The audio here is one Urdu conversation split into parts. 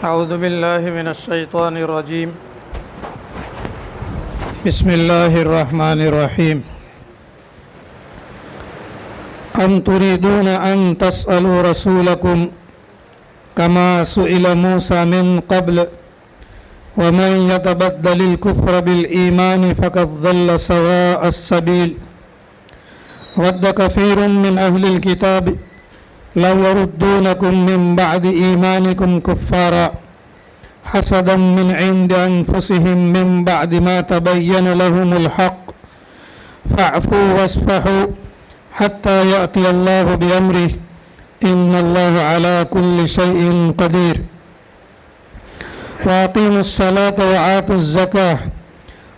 أعوذ بالله من الشيطان الرجيم. بسم الله الرحمن الرحيم. أم تريدون أن تسألوا رسولكم كما سئل موسى من قبل ومن يتبدل الكفر بالإيمان فقد ضل سواء السبيل ود كثير من أهل الكتاب لو يردونكم من بعد إيمانكم كفارا حسدا من عند أنفسهم من بعد ما تبين لهم الحق فاعفوا واصفحوا حتى يأتي الله بأمره إن الله على كل شيء قدير وأقيموا الصلاة وآتوا الزكاة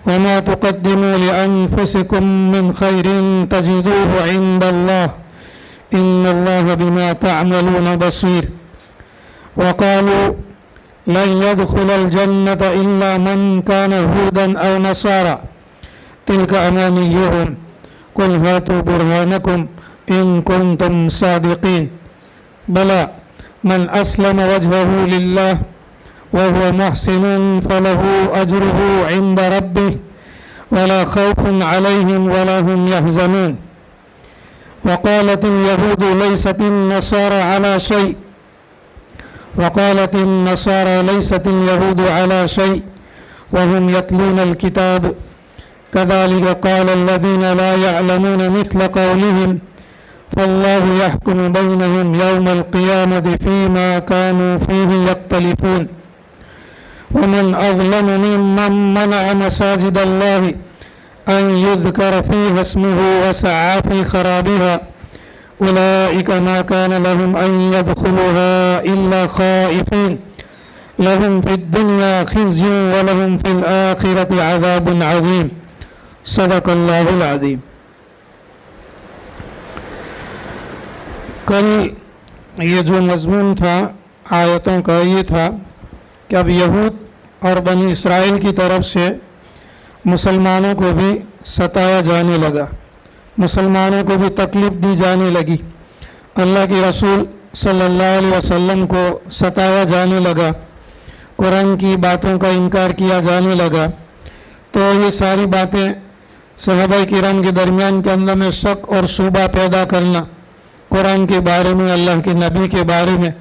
وما تقدموا لأنفسكم من خير تجدوه عند الله إن الله بما تعملون بصير وقالوا لن يدخل الجنة إلا من كان هودا أو نصارى تلك أمانيهم قل هاتوا برهانكم إن كنتم صادقين بلى من أسلم وجهه لله وهو محسن فله أجره عند ربه ولا خوف عليهم ولا هم يحزنون وقالت اليهود ليست النصارى على شيء وقالت النصارى ليست اليهود على شيء وهم يتلون الكتاب كذلك قال الذين لا يعلمون مثل قولهم فالله يحكم بينهم يوم القيامة فيما كانوا فيه يختلفون ومن أظلم ممن منع مساجد الله أن يذكر فيها اسمه وسعى في خرابها أولئك ما كان لهم أن يدخلوها إلا خائفين لهم في الدنيا خزي ولهم في الآخرة عذاب عظيم صدق الله العظيم. کل یہ جو مضمون تھا آیتوں کا یہ تھا کہ اب یہود اور بنی اسرائیل کی طرف سے مسلمانوں کو بھی ستایا جانے لگا، مسلمانوں کو بھی تکلیف دی جانے لگی، اللہ کے رسول صلی اللہ علیہ وسلم کو ستایا جانے لگا، قرآن کی باتوں کا انکار کیا جانے لگا. تو یہ ساری باتیں صحابہ کرام کے درمیان کے اندر میں شک اور شبہ پیدا کرنا، قرآن کے بارے میں، اللہ کے نبی کے بارے میں،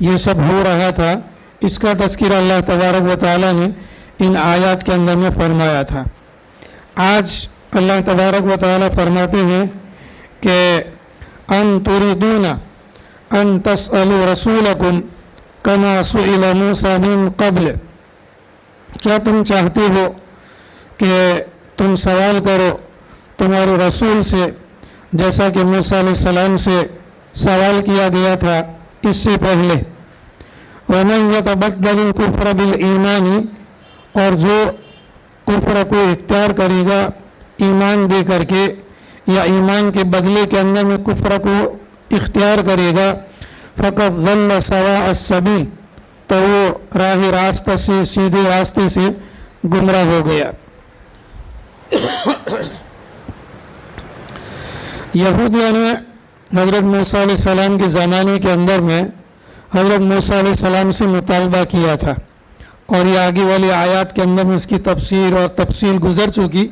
یہ سب ہو رہا تھا. اس کا تذکرہ اللہ تبارک و تعالیٰ نے ان آیات کے اندر میں فرمایا تھا. آج اللہ تبارک و تعالیٰ فرماتے ہیں کہ ان تريدون ان تسألوا رسولکم کما سئل موسیٰ من قبل، کیا تم چاہتے ہو کہ تم سوال کرو تمہارے رسول سے جیسا کہ موسیٰ علیہ السلام سے سوال کیا گیا تھا اس سے پہلے. وَمَنْ يَتَبَدَّلِ الْكُفْرَ بِالْإِيمَانِ، اور جو کفر کو اختیار کرے گا ایمان دے کر کے یا ایمان کے بدلے کے اندر میں کفر کو اختیار کرے گا فَقَدْ ضَلَّ سَوَاءَ السَّبِيلِ، تو وہ راہ راستہ سے، سیدھے راستے سے گمراہ ہو گیا. یہودیوں نے حضرت موسیٰ علیہ السلام کے زمانے کے اندر میں حضرت موسیٰ علیہ السلام سے مطالبہ کیا تھا، اور یہ آگے والی آیات کے اندر میں اس کی تفسیر اور تفصیل گزر چکی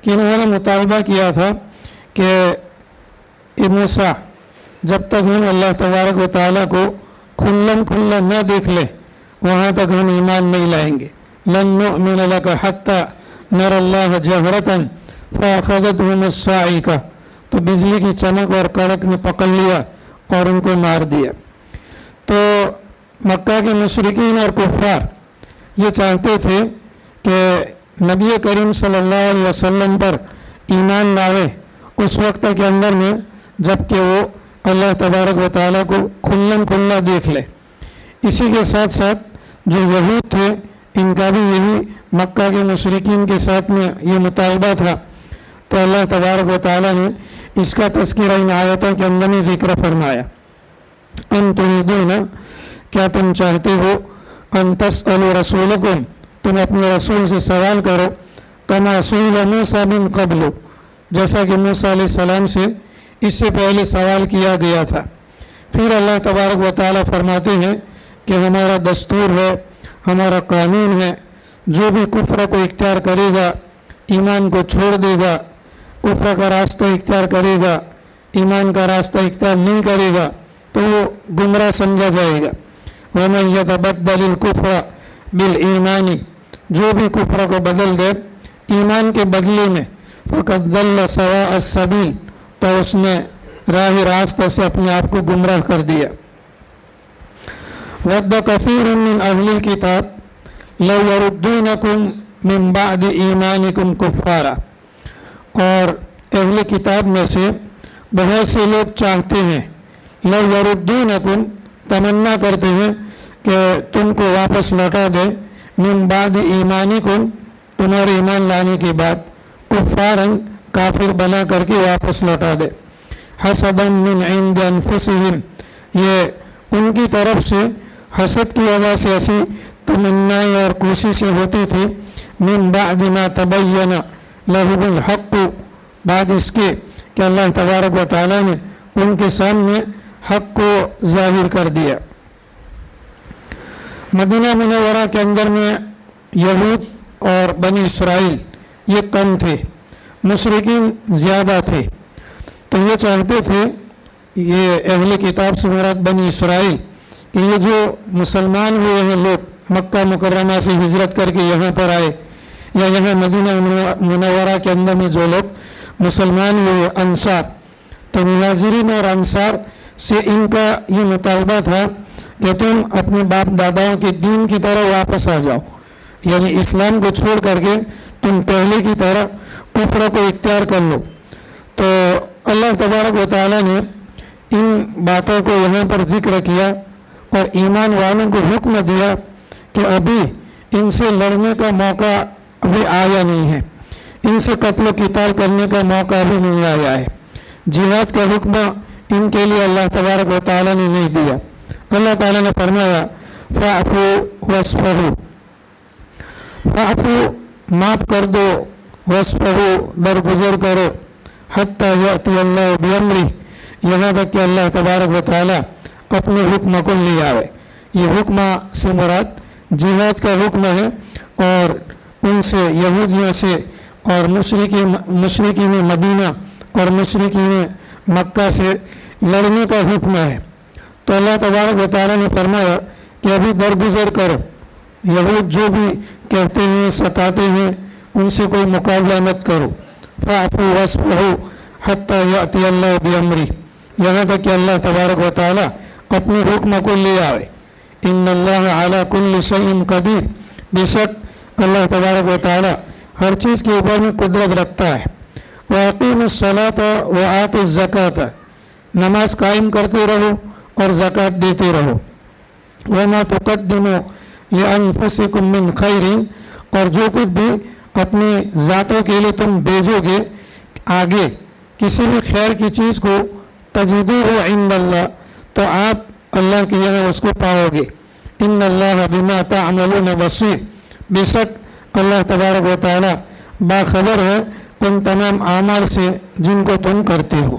کہ انہوں نے مطالبہ کیا تھا کہ اے موسیٰ، جب تک ہم اللہ تبارک و تعالیٰ کو کھلم کھلا نہ دیکھ لیں وہاں تک ہم ایمان نہیں لائیں گے. لن نؤمن لک حتی نر اللہ جہرتاً فاخذتہم الصاعقہ، تو بجلی کی چمک اور کڑک نے پکڑ لیا اور ان کو مار دیا. تو مکہ کے مشرکین اور کفار یہ چاہتے تھے کہ نبی کریم صلی اللہ علیہ وسلم پر ایمان لاوے اس وقت کے اندر میں جب کہ وہ اللہ تبارک و تعالیٰ کو کھلم کھلا دیکھ لے. اسی کے ساتھ ساتھ جو یہود تھے ان کا بھی یہی مکہ کے مشرکین کے ساتھ میں یہ مطالبہ تھا. تو اللہ تبارک و تعالیٰ نے اس کا تذکرہ ان آیتوں کے اندر میں ذکر فرمایا. ان تريدون، کیا تم چاہتے ہو، ان تسألوا رسولکم، تم اپنے رسول سے سوال کرو، کما سئل موسیٰ من قبل، جیسا کہ موسیٰ علیہ السلام سے اس سے پہلے سوال کیا گیا تھا. پھر اللہ تبارک و تعالیٰ فرماتے ہیں کہ ہمارا دستور ہے، ہمارا قانون ہے، جو بھی کفر کو اختیار کرے گا ایمان کو چھوڑ دے گا، کفر کا راستہ اختیار کرے گا ایمان کا راستہ اختیار نہیں کرے گا تو وہ گمراہ سمجھا جائے گا۔ وَمَن يَتَبَدَّلِ الْكُفْرَ بِالْإِيمَانِ، جو بھی کفر کو بدل دے ایمان کے بدلے میں، فَقَدْ ضَلَّ سَوَاءَ السَّبِيلِ، تو اس نے راہ راستہ سے اپنے آپ کو گمراہ کر دیا۔ وَدَّ كَثِيرٌ مِّنْ أَهْلِ الْكِتَابِ لَوْ يَرُدُّونَكُمْ مِنْ بَعْدِ إِيمَانِكُمْ كُفَّارًا، اور اہل کتاب میں سے بہت سے لوگ چاہتے ہیں، لَوْ يَرُدُّونَكُمْ، تمنا کرتے ہیں کہ تم کو واپس لوٹا دے، مِنْ بَعْدِ إِيمَانِكُمْ، تمہارے ایمان لانے کے بعد، کفاراً، کافر بنا کر کے واپس لوٹا دے۔ حسدا من عند انفسهم، یہ ان کی طرف سے حسد کی وجہ سے ایسی تمنائیں اور کوششیں ہوتی تھی، من بعد ما تبین لهم الحق، بعد اس کے کہ اللہ تبارک و تعالیٰ نے ان کے سامنے حق کو ظاہر کر دیا۔ مدینہ منورہ کے اندر میں یہود اور بنی اسرائیل یہ کم تھے، مشرکین زیادہ تھے، تو یہ چاہتے تھے، یہ اہل کتاب سے مراد بنی اسرائیل، کہ یہ جو مسلمان ہوئے ہیں لوگ مکہ مکرمہ سے ہجرت کر کے یہاں پر آئے، یا یہاں مدینہ منورہ کے اندر میں جو لوگ مسلمان ہوئے انصار، تو مہاجرین اور انصار سے ان کا یہ مطالبہ تھا کہ تم اپنے باپ داداؤں کے دین کی طرح واپس آ جاؤ، یعنی اسلام کو چھوڑ کر کے تم پہلے کی طرح کفر کو اختیار کر لو۔ تو اللہ تبارک و تعالیٰ نے ان باتوں کو یہاں پر ذکر کیا اور ایمان والوں کو حکم دیا کہ ابھی ان سے لڑنے کا موقع ابھی آیا نہیں ہے، ان سے قتل و قتال کرنے کا موقع ابھی نہیں آیا ہے، جہاد کا حکم ان کے لیے اللہ تبارک و تعالیٰ نے نہیں دیا۔ اللہ تعالیٰ نے فرمایا فَاعْفُوا وَاصْفَحُوا، فَاعْفُوا، معاف کر دو، وَاصْفَحُوا، درگزر کرو، حَتَّى يَأْتِيَ اللَّهُ بِأَمْرِهِ، یہاں تک کہ اللہ تبارک و تعالیٰ اپنے حکم کو لے آوے۔ یہ حکم سے مراد جہاد کا حکم ہے، اور ان سے یہودیوں سے اور مشرکین مدینہ اور مشرکین مکہ سے لڑنے کا حکم ہے۔ تو اللہ تبارک و تعالیٰ نے فرمایا کہ ابھی درگزر کرو، یہود جو بھی کہتے ہیں ستاتے ہیں ان سے کوئی مقابلہ مت کرو۔ فَاعْفُوا وَاصْفَحُوا حَتَّى يَأْتِيَ اللَّهُ بِأَمْرِهِ، یہاں تک کہ اللہ تبارک و تعالیٰ اپنے حکم کو لے آئے۔ ان اللہ علی کل شیء قدیر، بے شک اللہ تبارک و تعالیٰ ہر چیز کے اوپر میں قدرت رکھتا ہے۔ وَأَقِيمُوا الصَّلَاةَ وَآتُوا الزَّكَاةَ، نماز قائم کرتے رہو اور زکوٰۃ دیتے رہو۔ وَمَا تُقَدِّمُوا لِأَنفُسِكُم مِّن خَيْرٍ، اور جو کچھ بھی اپنے ذاتوں کے لیے تم بھیجو گے آگے کسی بھی خیر کی چیز کو، تجدوہ عند اللہ، تو آپ اللہ کے یہاں اس کو پاؤ گے۔ ان اللہ بما تعملون بصیر، بے شک اللہ تبارک و تعالیٰ باخبر ہے ان تمام اعمال سے جن کو تم کرتے ہو۔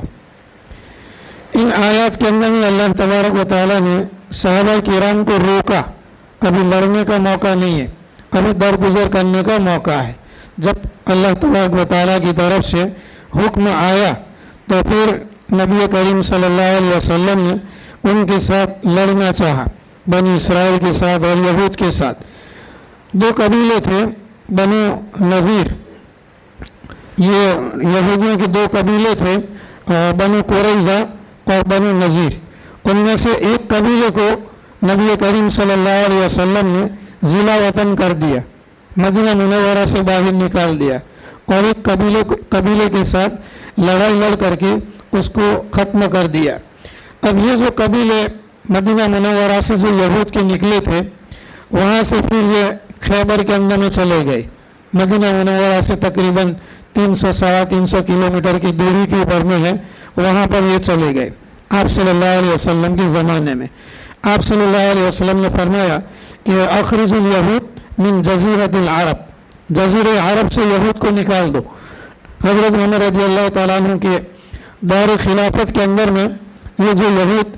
ان آیات کے اندر میں اللہ تبارک و تعالیٰ نے صحابہ کرام کو روکا، ابھی لڑنے کا موقع نہیں ہے، ابھی درگزر کرنے کا موقع ہے۔ جب اللہ تبارک و تعالیٰ کی طرف سے حکم آیا تو پھر نبی کریم صلی اللہ علیہ وسلم نے ان کے ساتھ لڑنا چاہا، بنی اسرائیل کے ساتھ اور یہود کے ساتھ۔ دو قبیلے تھے، بنو نذیر، یہ یہودیوں کے دو قبیلے تھے، بنو قریظہ اور بنو نذیر۔ ان میں سے ایک قبیلے کو نبی کریم صلی اللہ علیہ وسلم نے ضلع وطن کر دیا، مدینہ منورہ سے باہر نکال دیا، اور ایک قبیلے کے ساتھ لڑائی لڑ کر کے اس کو ختم کر دیا۔ اب یہ جو قبیلے مدینہ منورہ سے جو یہود کے نکلے تھے، وہاں سے پھر یہ خیبر کے اندر میں چلے گئے، مدینہ منورہ سے تقریباً 300-350 کلومیٹر کی دوری کے اوپر میں ہے، وہاں پر یہ چلے گئے آپ صلی اللہ علیہ وسلم کے زمانے میں۔ آپ صلی اللہ علیہ وسلم نے فرمایا کہ اخرج الیہود من جزیرۃ العرب، جزیرہ عرب سے یہود کو نکال دو۔ حضرت عمر رضی اللہ تعالیٰ عنہ کے دور خلافت کے اندر میں یہ جو یہود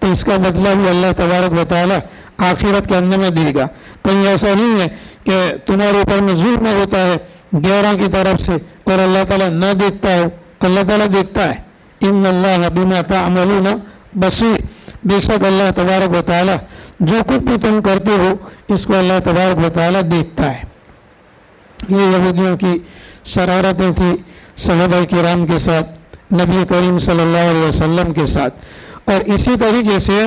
تو اس کا بدلہ بھی اللہ تبارک و تعالیٰ آخرت کے اندر میں دے گا. کہیں ایسا نہیں ہے کہ تمہارے اوپر میں ظلم ہوتا ہے غیروں کی طرف سے اور اللہ تعالیٰ نہ دیکھتا ہو. اللہ تعالیٰ دیکھتا ہے. ان اللہ بما تعملون بصیر. بے شک اللہ تبارک و تعالیٰ جو کچھ بھی تم کرتے ہو اس کو اللہ تبارک و تعالیٰ دیکھتا ہے. یہ یہودیوں کی شرارتیں تھیں صحابہ کرام کے ساتھ, نبی کریم صلی اللہ علیہ وسلم کے ساتھ, اور اسی طریقے سے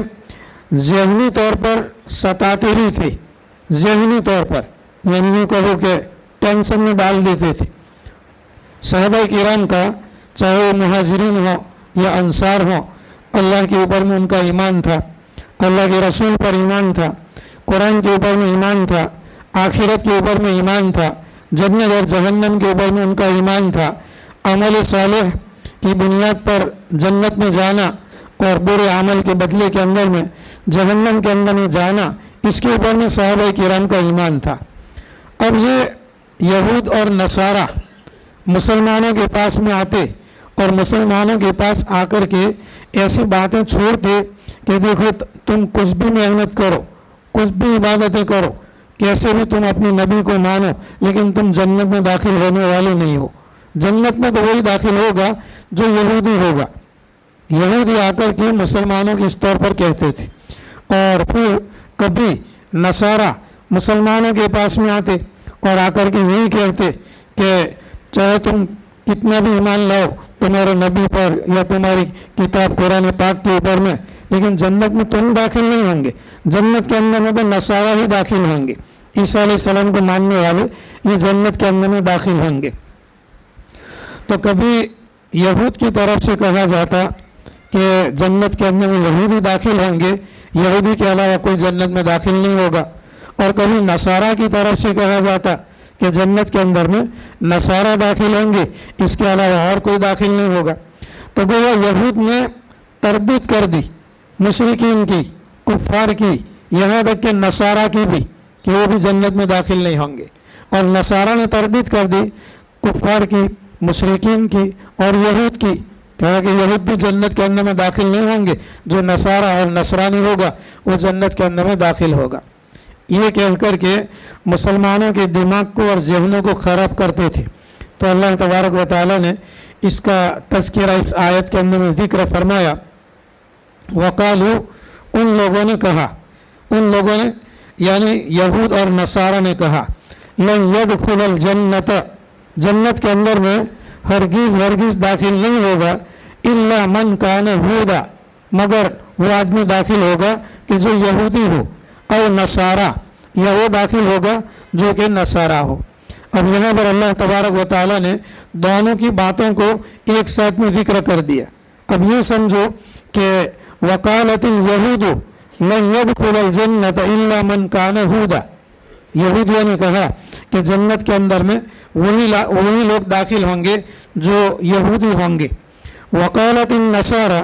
ذہنی طور پر ستاتے بھی تھے. ذہنی طور پر یعنی یوں کہو کہ ٹینشن میں ڈال دیتے تھے. صحابہ کرام کا چاہے وہ مہاجرین ہوں یا انصار ہوں, اللہ کے اوپر میں ان کا ایمان تھا, اللہ کے رسول پر ایمان تھا, قرآن کے اوپر میں ایمان تھا, آخرت کے اوپر میں ایمان تھا, جنت اور جہنم کے اوپر میں ان کا ایمان تھا, عمل صالح کی بنیاد پر جنت میں جانا اور برے عمل کے بدلے کے اندر میں جہنم کے اندر میں جانا, اس کے اوپر میں صحابہ کرام کا ایمان تھا. اب یہ یہود اور نصارہ مسلمانوں کے پاس میں آتے اور مسلمانوں کے پاس آ کر کے ایسی باتیں چھوڑتے کہ دیکھو تم کچھ بھی محنت کرو, کچھ بھی عبادتیں کرو, کیسے بھی تم اپنے نبی کو مانو, لیکن تم جنت میں داخل ہونے والے نہیں ہو. جنت میں تو وہی داخل ہوگا جو یہودی ہوگا. یہودی آ کر کے مسلمانوں کے اس طور پر کہتے تھے. اور پھر کبھی نصارہ مسلمانوں کے پاس میں آتے اور آ کر کے یہی کہتے کہ چاہے تم کتنا بھی ایمان لاؤ تمہارے نبی پر یا تمہاری کتاب قرآن پاک کے اوپر میں, لیکن جنت میں تم داخل نہیں ہوں گے. جنت کے اندر میں تو نصارہ ہی داخل ہوں گے. عیسیٰ علیہ السلام کو ماننے والے یہ جنت کے اندر میں داخل ہوں گے. تو کبھی یہود کی طرف سے کہا جاتا کہ جنت کے اندر میں یہودی داخل ہوں گے, یہودی کے علاوہ کوئی جنت میں داخل نہیں ہوگا. اور کبھی نصارہ کی طرف سے کہا جاتا کہ جنت کے اندر میں نصارہ داخل ہوں گے, اس کے علاوہ اور کوئی داخل نہیں ہوگا. تو گویا یہود نے تردید کر دی مشرکین کی, کفار کی, یہاں تک کہ نصارہ کی بھی, کہ وہ بھی جنت میں داخل نہیں ہوں گے. اور نصارہ نے تردید کر دی کفار کی, مشرکین کی اور یہود کی, کہا کہ یہود بھی جنت کے اندر میں داخل نہیں ہوں گے, جو نصارہ اور نصرانی ہوگا وہ جنت کے اندر میں داخل ہوگا. یہ کہہ کر کے مسلمانوں کے دماغ کو اور ذہنوں کو خراب کرتے تھے. تو اللہ تبارک و تعالیٰ نے اس کا تذکرہ اس آیت کے اندر میں ذکر فرمایا. وقالو, ان لوگوں نے کہا, ان لوگوں نے یعنی یہود اور نصارہ نے کہا, لن يدخل الجنت, جنت کے اندر میں ہرگز ہرگز داخل نہیں ہوگا, الا من کان ہودا, مگر وہ آدمی داخل ہوگا کہ جو یہودی ہو, او نصارہ, یا وہ داخل ہوگا جو کہ نصارہ ہو. اب یہاں پر اللہ تبارک و تعالیٰ نے دونوں کی باتوں کو ایک ساتھ میں ذکر کر دیا. اب یہ سمجھو کہ وقالت الیہود لن يدخل الجنت الا من کان ہودا, یہودیوں نے کہا کہ جنت کے اندر میں وہی لوگ داخل ہوں گے جو یہودی ہوں گے. وقالت النصارى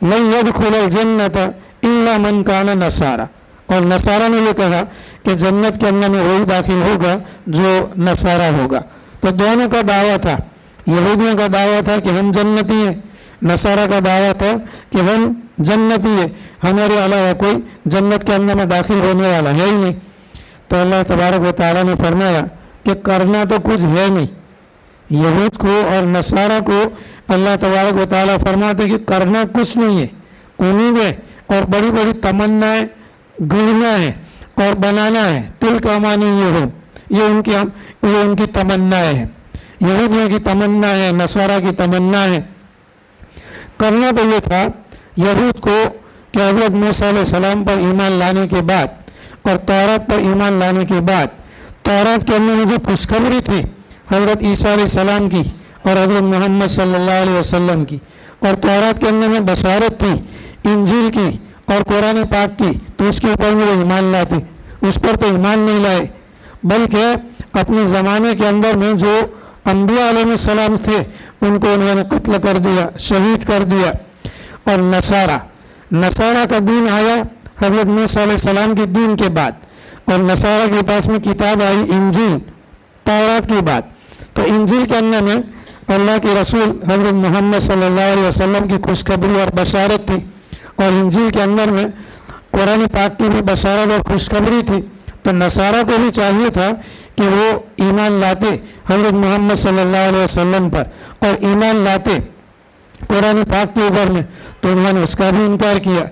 لن يدخل الجنت الا من کان نصارى, اور نصارہ نے یہ کہا کہ جنت کے اندر میں وہی داخل ہوگا جو نصارہ ہوگا. تو دونوں کا دعویٰ تھا, یہودیوں کا دعویٰ تھا کہ ہم جنتی ہیں, نصارہ کا دعویٰ تھا کہ ہم جنتی ہیں, ہمارے علاوہ کوئی جنت کے اندر میں داخل ہونے والا ہے ہی نہیں. تو اللہ تبارک و تعالیٰ نے فرمایا کہ کرنا تو کچھ ہے نہیں. یہود کو اور نصارہ کو اللہ تبارک و تعالیٰ فرماتے کہ کرنا کچھ نہیں ہے, امیدیں اور بڑی بڑی تمنائیں گڑنا ہے اور بنانا ہے. تل کا معنی یہ ہو, یہ ان کی تمنائیں ہیں, یہودیوں کی تمنا ہے, نصارہ کی تمنا ہے. کرنا تو یہ تھا یہود کو کہ حضرت موسیٰ علیہ السلام پر ایمان لانے کے بعد اور تورات پر ایمان لانے کے بعد, تورات کے اندر میں جو خوشخبری تھی حضرت عیسیٰ علیہ السلام کی اور حضرت محمد صلی اللہ علیہ وسلم کی, اور تورات کے اندر میں بشارت تھی انجیل کی اور قرآن پاک کی, تو اس کے اوپر وہ ایمان لاتے. اس پر تو ایمان نہیں لائے, بلکہ اپنے زمانے کے اندر میں جو انبیاء علیہ السلام تھے ان کو انہوں نے قتل کر دیا, شہید کر دیا. اور نصارہ کا دین آیا حضرت موسیٰ علیہ السلام کے دین کے بعد, اور نصارہ کے پاس میں کتاب آئی انجیل, تورات کی بات. تو انجیل کے اندر میں اللہ کے رسول حضرت محمد صلی اللہ علیہ وسلم کی خوشخبری اور بشارت تھی, اور انجیل کے اندر میں قرآن پاک کی بھی بشارت اور خوشخبری تھی. تو نصارہ کو بھی چاہیے تھا کہ وہ ایمان لاتے حضرت محمد صلی اللہ علیہ وسلم پر اور ایمان لاتے قرآن پاک کے اوپر میں، تو انہوں نے اس کا بھی انکار کیا.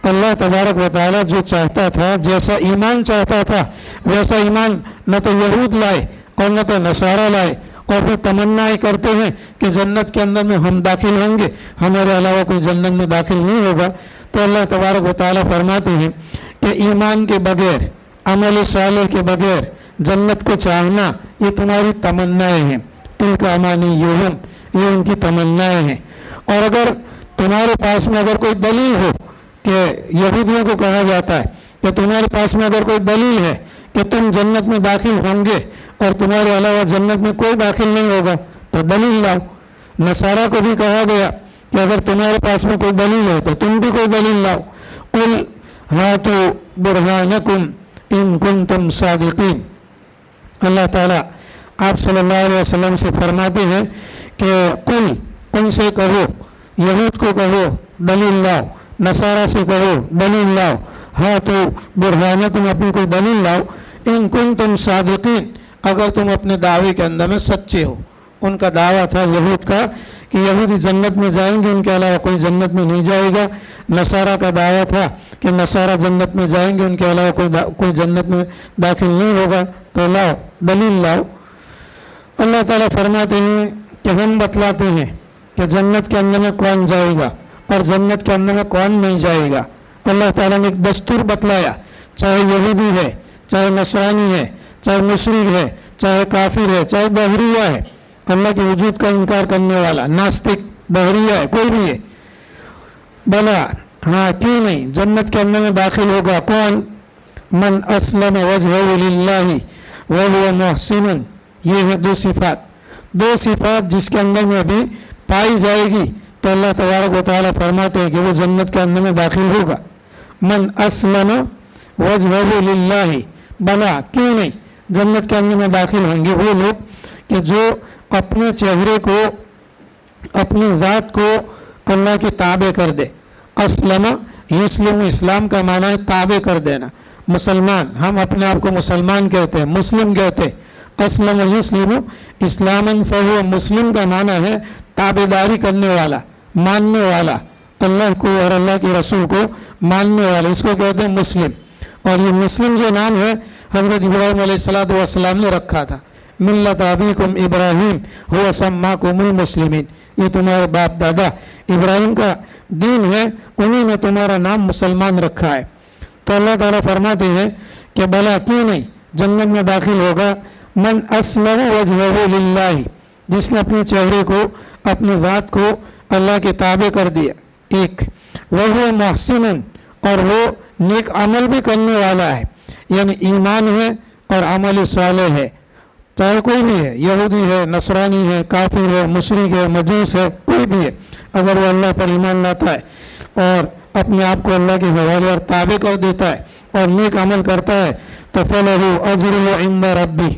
اللہ تبارک و تعالیٰ جو چاہتا تھا، جیسا ایمان چاہتا تھا، ویسا ایمان نہ تو یہود لائے اور نہ تو نصارہ لائے، اور پھر تمنا کرتے ہیں کہ جنت کے اندر میں ہم داخل ہوں گے، ہمارے علاوہ کوئی جنت میں داخل نہیں ہوگا. تو اللہ تبارک و تعالیٰ فرماتے ہیں کہ ایمان کے بغیر، عمل صالح کے بغیر جنت کو چاہنا یہ تمہاری تمنائیں ہیں. تلک امانیہم، یہ ان کی تمنائیں ہیں. اور اگر تمہارے پاس میں اگر کوئی دلیل ہو، کہ یہودیوں کو کہا جاتا ہے کہ تمہارے پاس میں اگر کوئی دلیل ہے کہ تم جنت میں داخل ہوں گے اور تمہارے علاوہ جنت میں کوئی داخل نہیں ہوگا، تو دلیل لاؤ. نصارہ کو بھی کہا گیا کہ اگر تمہارے پاس میں کوئی دلیل ہے تو تم بھی کوئی دلیل لاؤ. قل ہاتوا برہانکم ان کنتم صادقین. اللہ تعالیٰ آپ صلی اللہ علیہ وسلم سے فرماتے ہیں کہ قل، ان سے کہو، یہود کو کہو دلیل لاؤ، نصارہ سے کہو دلیل لاؤ، ہاتوا برہانکم، اپنی کوئی دلیل لاؤ، ان کنتم صادقین، اگر تم اپنے دعوے کے اندر میں سچے ہو. ان کا دعویٰ تھا یہود کا کہ یہودی جنت میں جائیں گے، ان کے علاوہ کوئی جنت میں نہیں جائے گا. نصارہ کا دعویٰ تھا کہ نصارہ جنت میں جائیں گے، ان کے علاوہ کوئی جنت میں داخل نہیں ہوگا. تو لاؤ، دلیل لاؤ. اللہ تعالیٰ فرماتے ہیں کہ ہم بتلاتے ہیں کہ جنت کے اندر میں کون جائے گا اور جنت کے اندر میں کون نہیں جائے گا. اللہ تعالیٰ نے ایک دستور بتلایا، چاہے یہودی ہے، چاہے نصرانی ہے، چاہے مشرک ہے، چاہے کافر ہے، چاہے بحریہ ہے، اللہ کے وجود کا انکار کرنے والا، ناستک، بحریہ ہے، کوئی بھی ہے. بلا، ہاں کیوں نہیں، جنت کے اندر میں داخل ہوگا. کون؟ من اسلم وجهه للہ وهو محسن. یہ ہے دو صفات جس کے اندر میں بھی پائی جائے گی تو اللہ تبارک و تعالیٰ فرماتے ہیں کہ وہ جنت کے اندر میں داخل ہوگا. من اسلم وجهه للہ، بلا کیوں نہیں، جنت کے اندر میں داخل ہوں گے وہ لوگ کہ جو اپنے چہرے کو، اپنی ذات کو اللہ کے تابع کر دے. اسلم یسلم، اسلام کا معنی ہے تابع کر دینا. مسلمان، ہم اپنے آپ کو مسلمان کہتے ہیں، مسلم کہتے ہیں. اسلم یسلم اسلاماً فہو، مسلم کا معنی ہے تابع داری کرنے والا، ماننے والا، اللہ کو اور اللہ کے رسول کو ماننے والا، اس کو کہتے ہیں مسلم. اور یہ مسلم جو نام ہے حضرت ابراہیم علیہ السلام نے رکھا تھا. ملت ابیکم ابراہیم هو سماکم المسلمین، یہ تمہارے باپ دادا ابراہیم کا دین ہے، انہوں نے تمہارا نام مسلمان رکھا ہے. تو اللہ تعالیٰ فرماتے ہیں کہ بلا کیوں نہیں، جنت میں داخل ہوگا من اسلم وجهه للہ، جس نے اپنے چہرے کو، اپنی ذات کو اللہ کے تابع کر دیا. ایک وہ محسن، اور وہ نیک عمل بھی کرنے والا ہے، یعنی ایمان ہے اور عمل صالح ہے. چاہے کوئی بھی ہے، یہودی ہے، نصرانی ہے، کافر ہے، مشرک ہے، مجوس ہے، کوئی بھی ہے، اگر وہ اللہ پر ایمان لاتا ہے اور اپنے آپ کو اللہ کے حوالے اور تابع کر دیتا ہے اور نیک عمل کرتا ہے تو فَلَهُ أَجْرُهُ عِنْدَ رَبِّهِ،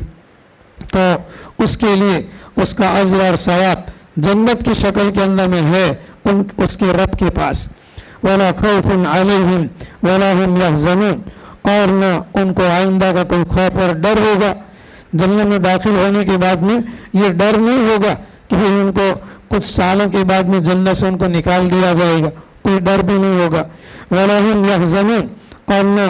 تو اس کے لیے اس کا اجر اور ثواب جنت کی شکل کے اندر میں ہے اس کے رب کے پاس. وَلَا خَوْفٌ عَلَيْهِمْ وَلَا هُمْ يَحْزَنُونَ، اور نہ ان کو آئندہ کا کوئی خوف اور ڈر ہوگا. جنت میں داخل ہونے کے بعد میں یہ ڈر نہیں ہوگا کہ ان کو کچھ سالوں کے بعد میں جنت سے ان کو نکال دیا جائے گا، کوئی ڈر بھی نہیں ہوگا. وَلَا هُمْ يَحْزَنُونَ، اور نہ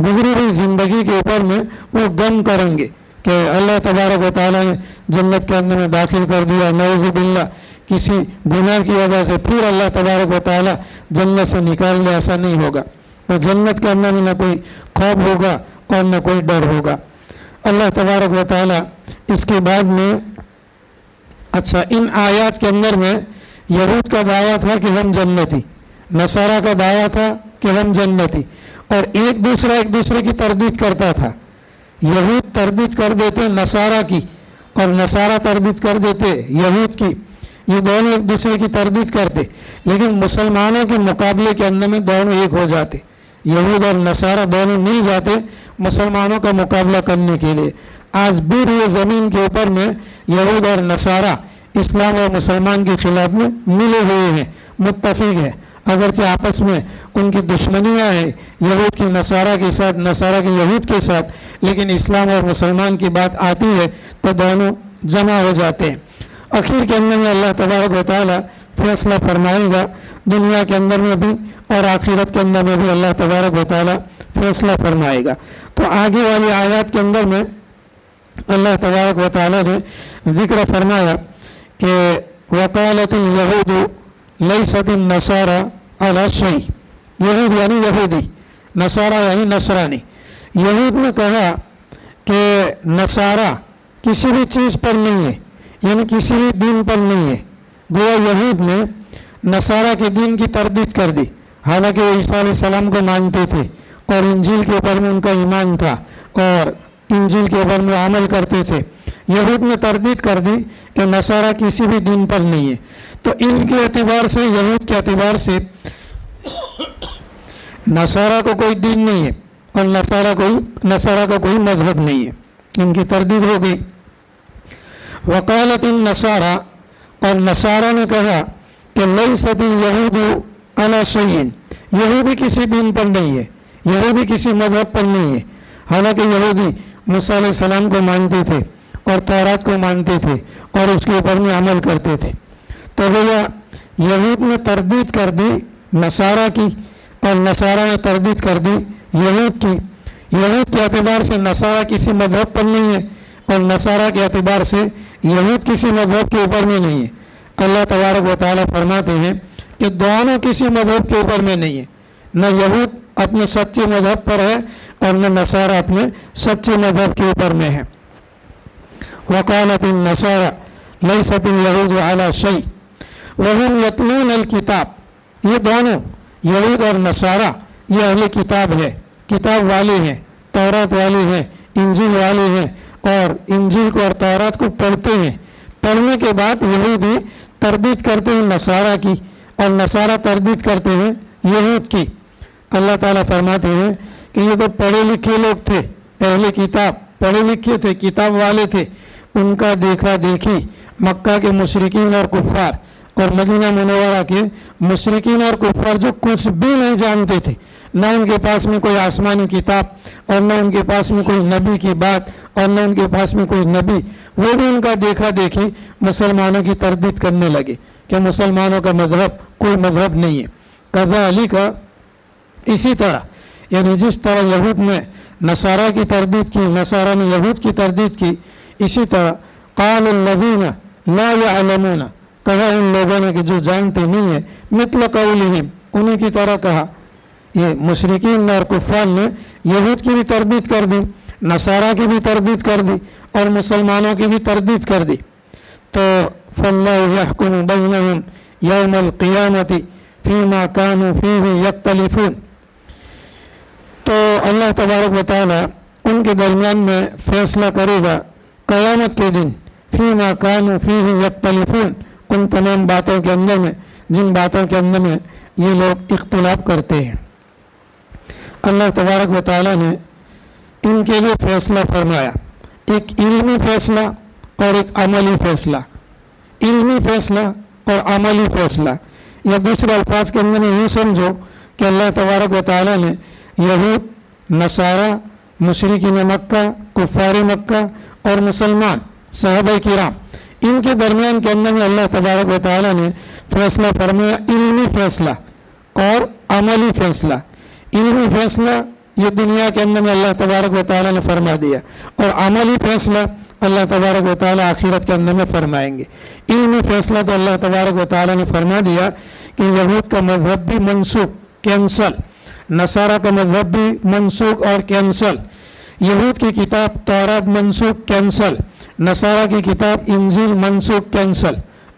گزری ہوئی زندگی کے اوپر میں وہ غم کریں گے کہ اللہ تبارک و تعالیٰ نے جنت کے اندر میں داخل کر دیا، نعوذ باللہ کسی گناہ کی وجہ سے پھر اللہ تبارک و تعالیٰ جنت سے نکال دے، ایسا نہیں ہوگا. تو جنت کے اندر میں نہ کوئی خوف ہوگا اور نہ کوئی ڈر ہوگا. اللہ تبارک و تعالیٰ اس کے بعد میں، اچھا ان آیات کے اندر میں یہود کا دعویٰ تھا کہ ہم جنتی، نصارہ کا دعویٰ تھا کہ ہم جنتی، اور ایک دوسرے کی تردید کرتا تھا. یہود تردید کر دیتے نصارہ کی اور نصارہ تردید کر دیتے یہود کی، یہ دونوں ایک دوسرے کی تردید کرتے، لیکن مسلمانوں کے مقابلے کے اندر میں دونوں ایک ہو جاتے. یہود اور نصارہ دونوں مل جاتے مسلمانوں کا مقابلہ کرنے کے لیے. آج بھی روئے زمین کے اوپر میں یہود اور نصارہ اسلام اور مسلمان کے خلاف میں ملے ہوئے ہیں، متفق ہیں. اگرچہ آپس میں ان کی دشمنیاں ہیں یہود کی نصارہ کے ساتھ، نصارہ کے یہود کے ساتھ، لیکن اسلام اور مسلمان کی بات آتی ہے تو دونوں جمع ہو جاتے ہیں۔ آخر کے اندر میں اللہ تبارک و تعالیٰ فیصلہ فرمائے گا، دنیا کے اندر میں بھی اور آخرت کے اندر میں بھی اللہ تبارک و تعالیٰ فیصلہ فرمائے گا۔ تو آگے والی آیات کے اندر میں اللہ تبارک و تعالیٰ نے ذکر فرمایا کہ وقالت اليہود لیست النصارى علی شیء، یہود یعنی یہودی، نصارہ یعنی نصرانی۔ یہود نے کہا کہ نصارہ کسی بھی چیز پر نہیں ہے، یعنی کسی بھی دین پر نہیں ہے۔ گویا یہود نے نصارہ کے دین کی تردید کر دی، حالانکہ وہ عیسیٰ علیہ السلام کو مانتے تھے اور انجیل کے اوپر میں ان کا ایمان تھا اور انجیل کے اوپر میں عمل کرتے تھے۔ یہود نے تردید کر دی کہ نصارہ کسی بھی دین پر نہیں ہے۔ تو ان کے اعتبار سے، یہود کے اعتبار سے نصارہ کو کوئی دین نہیں ہے اور نصارہ کا کوئی مذہب نہیں ہے، ان کی تردید ہو گئی۔ وقالت النصارى، اور نصارہ نے کہا کہ لیست اليہود علی شیء، یہودی کسی دین پر نہیں ہے، یہودی کسی مذہب پر نہیں ہے، حالانکہ یہودی موسیٰ علیہ السلام کو مانتے تھے اور تورات کو مانتے تھے اور اس کے اوپر میں عمل کرتے تھے۔ تو گویا یہود نے تردید کر دی نصارہ کی اور نصارہ نے تردید کر دی یہود کی۔ یہود کے اعتبار سے نصارہ کسی مذہب پر نہیں ہے اور نصارہ کے اعتبار سے یہود کسی مذہب کے اوپر میں نہیں ہے۔ اللہ تبارک و تعالیٰ فرماتے ہیں کہ دونوں کسی مذہب کے اوپر میں نہیں ہے، نہ یہود اپنے سچے مذہب پر ہے اور نہ نصارہ اپنے سچے مذہب کے اوپر میں ہے۔ وقالت النصارى لیست اليہود علی شیء وهم یتلون الکتاب، یہ دونوں یہود اور نصارہ یہ اہل کتاب ہے، کتاب والے ہیں، تورات والے ہیں، انجیل والے ہیں اور انجیل کو اور تورات کو پڑھتے ہیں۔ پڑھنے کے بعد یہودی تردید کرتے ہیں نصارہ کی اور نصارہ تردید کرتے ہیں یہود کی۔ اللہ تعالیٰ فرماتے ہیں کہ یہ تو پڑھے لکھے لوگ تھے، اہل کتاب پڑھے لکھے تھے، کتاب والے تھے، ان کا دیکھا دیکھی مکہ کے مشرکین اور کفار اور مدینہ منورہ کے مشرکین اور کفار جو کچھ بھی نہیں جانتے تھے، نہ ان کے پاس میں کوئی آسمانی کتاب اور نہ ان کے پاس میں کوئی نبی کی بات اور نہ ان کے پاس میں کوئی نبی، وہ بھی ان کا دیکھا دیکھی مسلمانوں کی تردید کرنے لگے کہ مسلمانوں کا مذہب کوئی مذہب نہیں ہے۔ کذالک، اسی طرح، یعنی جس طرح یہود نے نصارہ کی تردید کی، نصارہ نے یہود کی تردید کی، اسی طرح قال الذین لا یعلمون، کہا ان لوگوں نے کہ جو جانتے نہیں ہیں، مثل قولہم، انہیں کی طرح کہا۔ یہ مشرکین اور کفار نے یہود کی بھی تردید کر دی، نصارہ کی بھی تردید کر دی اور مسلمانوں کی بھی تردید کر دی۔ تو فاللہ یحکم بینہم یوم القیامت فیما کانوا فیہ یختلفون، تو اللہ تبارک و تعالیٰ ان کے درمیان میں فیصلہ کرے گا قیامت کے دن، فیما کانوا فیہ یختلفون، ان تمام باتوں کے اندر میں جن باتوں کے اندر میں یہ لوگ اختلاف کرتے ہیں۔ اللہ تبارک و تعالیٰ نے ان کے لیے فیصلہ فرمایا، ایک علمی فیصلہ اور ایک عملی فیصلہ، علمی فیصلہ اور عملی فیصلہ، یا دوسرے الفاظ کے اندر میں یوں سمجھو کہ اللہ تبارک و تعالیٰ نے یہود، نصارہ، مشرکین مکہ، کفار مکہ اور مسلمان صحابہ کرام، ان کے درمیان کے اندر میں اللہ تبارک و تعالیٰ نے فیصلہ فرمایا، علمی فیصلہ اور عملی فیصلہ۔ علمی فیصلہ یہ دنیا کے اندر میں اللہ تبارک و تعالیٰ نے فرما دیا اور عملی فیصلہ اللہ تبارک و تعالیٰ آخرت کے اندر میں فرمائیں گے۔ علمی فیصلہ تو اللہ تبارک و تعالیٰ نے فرما دیا کہ یہود کا مذہب بھی منسوخ، کینسل، نصارہ کا مذہب بھی منسوخ اور کینسل، یہود کی کتاب تورات منسوخ، کینسل، نصارہ کی کتاب انجیل منسوخ، کینسل۔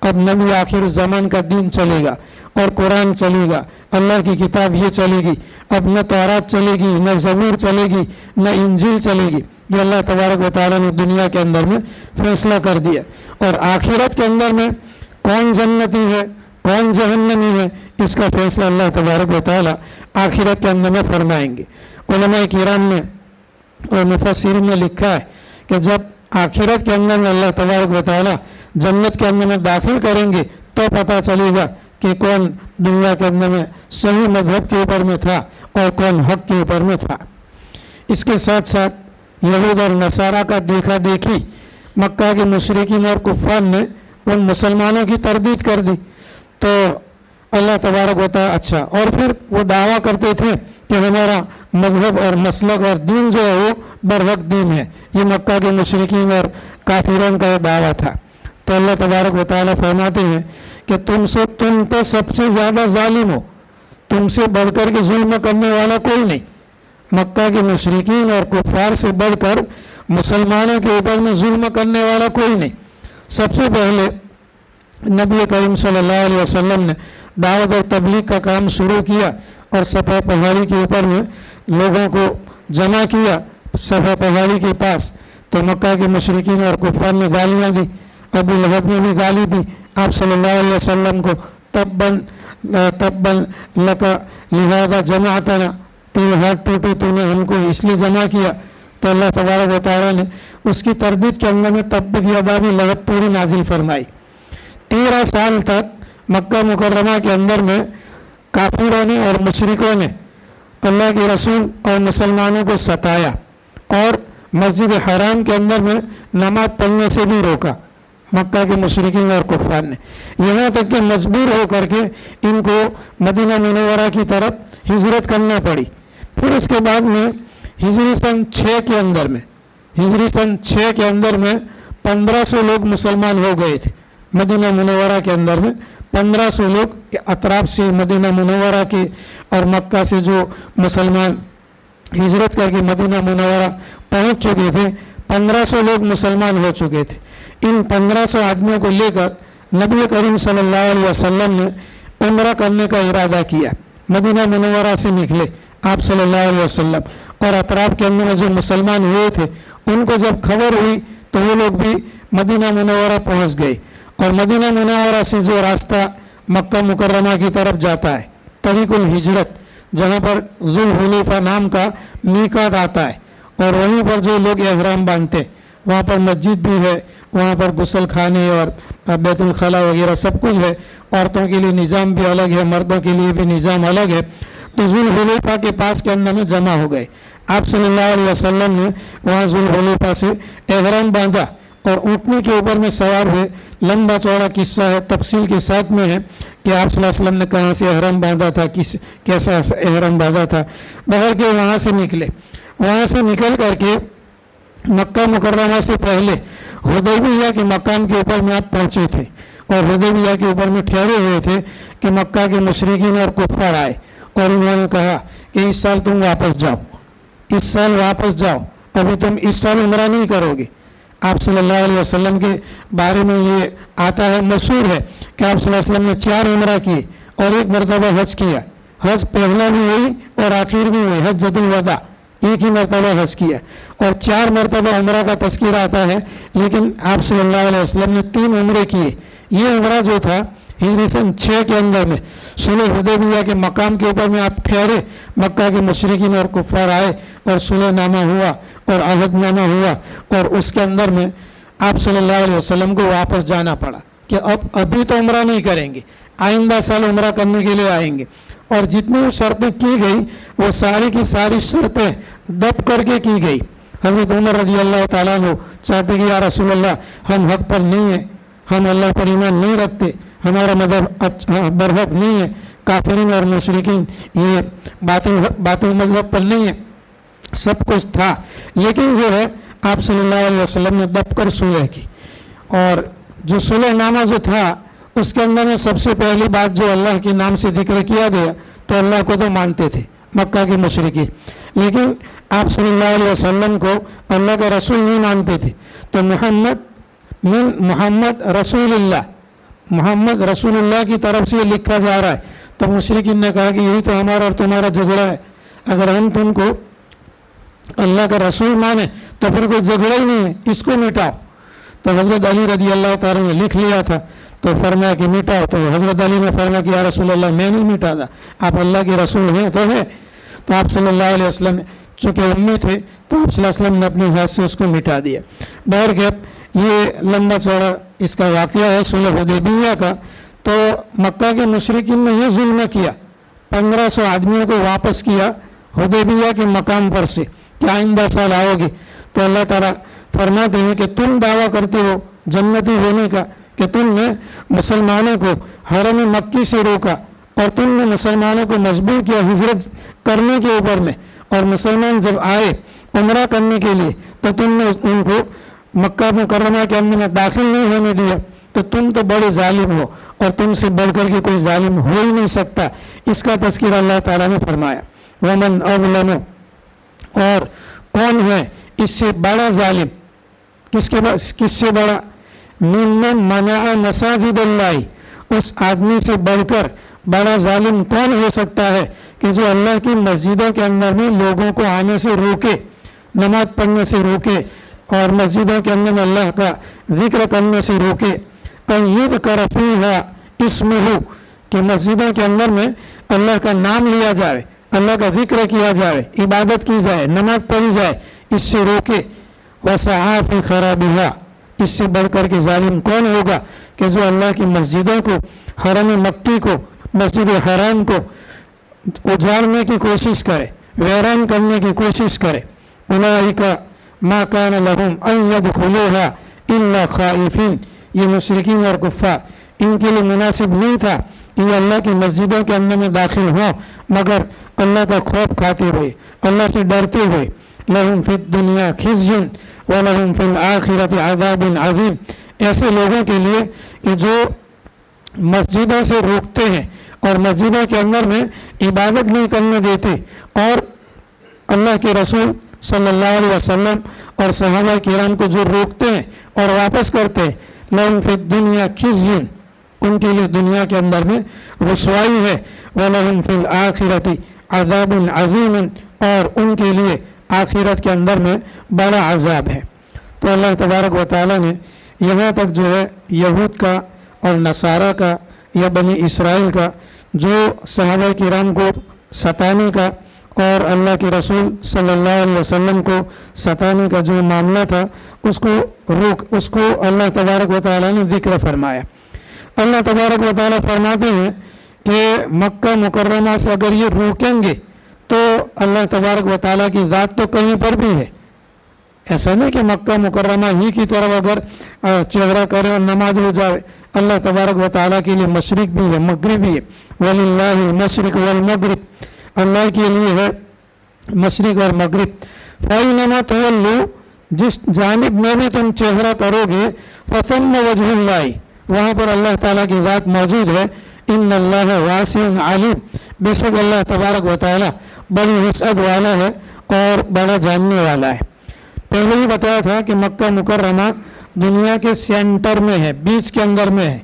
اب نبی آخر زمان کا دین چلے گا اور قرآن چلے گا، اللہ کی کتاب یہ چلے گی، اب نہ تورات چلے گی، نہ زبور چلے گی، نہ انجیل چلے گی۔ یہ اللہ تبارک و تعالیٰ نے دنیا کے اندر میں فیصلہ کر دیا، اور آخرت کے اندر میں کون جنتی ہے کون جہنمی ہے اس کا فیصلہ اللہ تبارک و تعالیٰ آخرت کے اندر میں فرمائیں گے۔ علماء کرام نے اور مفسرین نے لکھا ہے کہ جب آخرت کے اندر میں اللہ تبارک و تعالیٰ جنت کے اندر میں داخل کریں گے تو پتہ چلے گا کہ کون دنیا کے اندر میں صحیح مذہب کے اوپر میں تھا اور کون حق کے اوپر میں تھا۔ اس کے ساتھ ساتھ یہود اور نصارہ کا دیکھا دیکھی مکہ کے مشرکین اور کفار نے ان مسلمانوں کی تردید کر دی، تو اللہ تبارک و تعالیٰ اچھا، اور پھر وہ دعویٰ کرتے تھے کہ ہمارا مذہب اور مسلک اور دین جو ہے وہ برحق دین ہے۔ یہ مکہ کے مشرکین اور کافروں کا یہ دعویٰ تھا۔ تو اللہ تبارک و تعالیٰ فرماتے ہیں کہ تم تو سب سے زیادہ ظالم ہو، تم سے بڑھ کر کے ظلم کرنے والا کوئی نہیں۔ مکہ کے مشرکین اور کفار سے بڑھ کر مسلمانوں کے اوپر میں ظلم کرنے والا کوئی نہیں۔ سب سے پہلے نبی کریم صلی اللہ علیہ وسلم نے دعوت اور تبلیغ کا کام شروع کیا اور صفا پہاڑی کے اوپر میں لوگوں کو جمع کیا صفا پہاڑی کے پاس، تو مکہ کے مشرکین اور کفار نے گالیاں دی، ابو لہب نے بھی گالی دی آپ صلی اللہ علیہ وسلم کو، تبن لکا لہذا جمعتنا، تیرے ہاتھ ٹوٹے تو نے ہم کو اس لیے جمع کیا۔ تو اللہ تبارک و تعالیٰ نے اس کی تردید کے اندر میں تبت یدا بھی لہب پوری نازل فرمائی۔ 13 سال تک مکہ مکرمہ کے اندر میں کافروں نے اور مشرکوں نے اللہ کے رسول اور مسلمانوں کو ستایا اور مسجد حرام کے اندر میں نماز پڑھنے سے بھی روکا مکہ کے مشرکین اور کفار نے، یہاں تک کہ مجبور ہو کر کے ان کو مدینہ منورہ کی طرف ہجرت کرنا پڑی۔ پھر اس کے بعد میں ہجری سن 6 کے اندر میں 1500 لوگ مسلمان ہو گئے تھے مدینہ منورہ کے اندر میں۔ 1500 لوگ اطراف سے مدینہ منورہ کے اور مکہ سے جو مسلمان ہجرت کر کے مدینہ منورہ پہنچ چکے تھے، 1500 لوگ مسلمان ہو چکے تھے۔ ان 1500 آدمیوں کو لے کر نبی کریم صلی اللہ علیہ وسلم نے عمرہ کرنے کا ارادہ کیا۔ مدینہ منورہ سے نکلے آپ صلی اللہ علیہ وسلم، اور اطراف کے اندر جو مسلمان ہوئے تھے ان کو جب خبر ہوئی تو وہ لوگ بھی مدینہ منورہ پہنچ گئے، اور مدینہ منورہ سے جو راستہ مکہ مکرمہ کی طرف جاتا ہے طریق الہجرت، جہاں پر ذوالحلیفہ نام کا میقات آتا ہے، اور وہیں پر جو لوگ احرام باندھتے وہاں پر مسجد بھی ہے، وہاں پر غسل خانے اور بیت الخلاء وغیرہ سب کچھ ہے، عورتوں کے لیے نظام بھی الگ ہے، مردوں کے لیے بھی نظام الگ ہے۔ تو ذوالحلیفہ کے پاس کے اندر میں جمع ہو گئے، آپ صلی اللہ علیہ وسلم نے وہاں ذوالحلیفہ سے احرام باندھا اور اونٹنے کے اوپر میں سوار ہوئے۔ لمبا چوڑا قصہ ہے، تفصیل کے ساتھ میں ہے کہ آپ صلی اللہ علیہ وسلم نے کہاں سے احرام باندھا تھا، کیسا احرام باندھا تھا۔ بہر کے وہاں سے نکلے، وہاں سے نکل کر کے مکہ مکرمہ سے پہلے حدیبیہ کے مقام کے اوپر میں آپ پہنچے تھے، اور حدیبیہ کے اوپر میں ٹھہرے ہوئے تھے کہ مکہ کے مشرکین اور کفار آئے اور انہوں نے کہا کہ اس سال تم واپس جاؤ، اس سال واپس جاؤ، ابھی تم اس سال عمرہ نہیں کرو گے۔ آپ صلی اللہ علیہ وسلم کے بارے میں یہ آتا ہے، مشہور ہے کہ آپ صلی اللہ علیہ وسلم نے 4 عمرہ کیے اور 1 مرتبہ حج کیا۔ حج پہلا بھی ہوئی اور آخر بھی ہوئی، حجۃ الوداع، ایک ہی مرتبہ حج کیا، اور 4 مرتبہ عمرہ کا تذکرہ آتا ہے، لیکن آپ صلی اللہ علیہ وسلم نے 3 عمرے کیے۔ یہ عمرہ جو تھا ہجری سن 6 کے اندر میں صلح حدیبیہ کے مقام کے اوپر میں آپ ٹھہرے، مکہ کے مشرکین اور کفار آئے اور صلح نامہ ہوا اور عہد نامہ ہوا، اور اس کے اندر میں آپ صلی اللہ علیہ وسلم کو واپس جانا پڑا کہ ابھی تو عمرہ نہیں کریں گے، آئندہ سال عمرہ کرنے کے لیے آئیں گے۔ اور جتنی بھی شرطیں کی گئی وہ ساری کی ساری شرطیں دب کر کے کی گئی۔ حضرت عمر رضی اللہ تعالیٰ عنہ چاہتے کہ یا رسول اللہ ہم حق پر نہیں ہیں، ہم اللہ پر ایمان نہیں رکھتے، ہمارا مذہب برحق نہیں ہے، کافرین اور مشرکین یہ باطل مذہب پر نہیں ہے، سب کچھ تھا، لیکن جو ہے آپ صلی اللہ علیہ وسلم نے دب کر صلح کی۔ اور جو صلح نامہ جو تھا اس کے اندر میں سب سے پہلی بات جو اللہ کے نام سے ذکر کیا گیا، تو اللہ کو تو مانتے تھے مکہ کے مشرکین، لیکن آپ صلی اللہ علیہ وسلم کو اللہ کا رسول نہیں مانتے تھے، تو محمد رسول اللہ، محمد رسول اللہ کی طرف سے یہ لکھا جا رہا ہے۔ تو مشرکین نے کہا کہ یہی تو ہمارا اور تمہارا جھگڑا ہے، اگر ہم تم کو اللہ کا رسول مانے تو پھر کوئی جھگڑا ہی نہیں ہے، اس کو مٹاؤ۔ تو حضرت علی رضی اللہ تعالیٰ نے لکھ لیا تھا، تو فرمایا کہ مٹاؤ، تو حضرت علی نے فرمایا کہ یا رسول اللہ میں نہیں مٹاتا، آپ اللہ کے رسول ہیں تو ہے۔ تو آپ صلی اللہ علیہ وسلم نے چونکہ امی تھے تو آپ صلی اللہ علیہ وسلم نے اپنے ہاتھ سے اس کو مٹا دیا۔ بہرکیف یہ لمبا چوڑا اس کا واقعہ ہے صلح حدیبیہ کا۔ تو مکہ کے مشرکین نے یہ ظلم کیا، 1500 آدمیوں کو واپس کیا حدیبیہ کے مقام پر سے کہ آئندہ سال آؤ گے. تو اللہ تعالیٰ فرماتے ہیں کہ تم دعویٰ کرتے ہو جنتی ہونے کا کہ تم نے مسلمانوں کو حرم مکی سے روکا اور تم نے مسلمانوں کو مجبور کیا ہجرت کرنے کے اوپر میں، اور مسلمان جب آئے عمرہ کرنے کے لیے تو تم نے ان کو مکہ مکرمہ کے اندر میں داخل نہیں ہونے دیا. تو تم تو بڑے ظالم ہو اور تم سے بڑھ کر کے کوئی ظالم ہو ہی نہیں سکتا. اس کا تذکرہ اللہ تعالیٰ نے فرمایا. ومن اظلم، اور کون ہے اس سے بڑا ظالم، کس سے بڑا، ممن منع مساجد اللہ، اس آدمی سے بڑھ کر بڑا ظالم کون ہو سکتا ہے کہ جو اللہ کی مسجدوں کے اندر میں لوگوں کو آنے سے روکے، نماز پڑھنے سے روکے اور مسجدوں کے اندر میں اللہ کا ذکر کرنے سے روکے. یذکر فیہا اسمہ، کہ مسجدوں کے اندر میں اللہ کا نام لیا جائے، اللہ کا ذکر کیا جائے، عبادت کی جائے، نماز پڑھی جائے، اس سے روکے. وسعی فی خرابہا، اس سے بڑھ کر کے ظالم کون ہوگا کہ جو اللہ کی مسجدوں کو، حرم مکی کو، مسجد حرام کو اجاڑنے کی کوشش کرے، ویران کرنے کی کوشش کرے. اولئک ما کان لہم ان یدخلوها الا خائفین، یہ مشرکین اور کفار، ان کے لیے مناسب نہیں تھا کہ یہ اللہ کی مسجدوں کے اندر میں داخل ہوں مگر اللہ کا خوف کھاتے ہوئے، اللہ سے ڈرتے ہوئے. لہم فی الدنیا خزی ولہم فی الآخرۃ عذاب عظیم، ایسے لوگوں کے لیے کہ جو مسجدوں سے روکتے ہیں اور مسجدوں کے اندر میں عبادت نہیں کرنے دیتے، اور اللہ کے رسول صلی اللہ علیہ وسلم اور صحابہ کرام کو جو روکتے ہیں اور واپس کرتے ہیں. لہم فی الدنیا خزی، ان کے لیے دنیا کے اندر میں رسوائی ہے. وَلَهُمْ فِي الْآخِرَةِ عَذَابٌ عَظِيمٌ، اور ان کے لیے آخرت کے اندر میں بڑا عذاب ہے. تو اللہ تبارک و تعالیٰ نے یہاں تک جو ہے یہود کا اور نصارہ کا یا بنی اسرائیل کا جو صحابہ کرام کو ستانے کا اور اللہ کے رسول صلی اللہ علیہ وسلم کو ستانے کا جو معاملہ تھا اس کو اللہ تبارک و تعالیٰ نے ذکر فرمایا. اللہ تبارک و تعالیٰ فرماتے ہیں کہ مکہ مکرمہ سے اگر یہ روکیں گے تو اللہ تبارک و تعالیٰ کی ذات تو کہیں پر بھی ہے. ایسا نہیں کہ مکہ مکرمہ ہی کی طرف اگر چہرہ کرے اور نماز ہو جائے. اللہ تبارک و تعالیٰ کے لیے مشرق بھی ہے، مغرب بھی ہے. وَلِلَّهِ الْمَشْرِقُ وَالْمَغْرِبُ، اللہ کے لیے ہے مشرق اور مغرب. فَأَيْنَمَا تُوَلُّوا، جس جانب میں بھی تم چہرہ کرو گے، فَثَمَّ وَجْهُ اللَّهِ، وہاں پر اللہ تعالیٰ کی ذات موجود ہے. ان اللہ واسع علیم، بے شک اللہ تبارک و تعالیٰ بڑی وسعت والا ہے اور بڑا جاننے والا ہے. پہلے ہی بتایا تھا کہ مکہ مکرمہ دنیا کے سینٹر میں ہے، بیچ کے اندر میں ہے.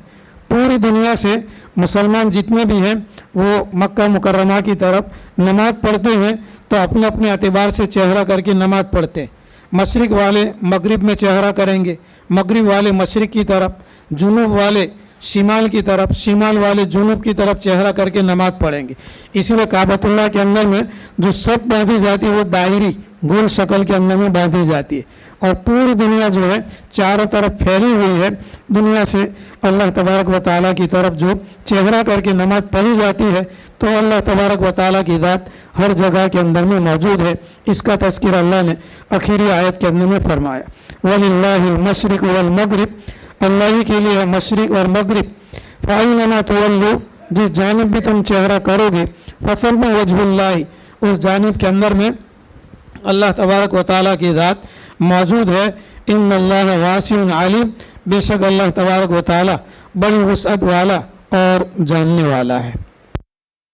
پوری دنیا سے مسلمان جتنے بھی ہیں وہ مکہ مکرمہ کی طرف نماز پڑھتے ہیں تو اپنے اپنے اعتبار سے چہرہ کر کے نماز پڑھتے ہیں. مشرق والے مغرب میں چہرہ کریں گے، مغرب والے مشرق کی طرف، جنوب والے شمال کی طرف، شمال والے جنوب کی طرف چہرہ کر کے نماز پڑھیں گے. اسی لیے کعبۃ اللہ کے اندر میں جو سب باندھی جاتی ہے وہ دائری گول شکل کے اندر میں باندھی جاتی ہے، اور پوری دنیا جو ہے چاروں طرف پھیلی ہوئی ہے. دنیا سے اللہ تبارک و تعالیٰ کی طرف جو چہرہ کر کے نماز پڑھی جاتی ہے تو اللہ تبارک و تعالیٰ کی ذات ہر جگہ کے اندر میں موجود ہے. اس کا تذکرہ اللہ نے آخری آیت کے اندر میں فرمایا. وَلِلَّهِ الْمَشْرِقُ وَالْمَغْرِبُ، اللہ ہی کے لیے مشرق اور مغرب. فَأَيْنَمَا تُوَلُّوا، جس جانب بھی تم چہرہ کرو گے، فَثَمَّ وَجْهُ اللَّهِ، اس جانب کے اندر میں اللہ تبارک و تعالیٰ کی ذات موجود ہے. ان اللہ واسع علیم، بے شک اللہ تبارک و تعالیٰ بڑی وسعت والا اور جاننے والا ہے.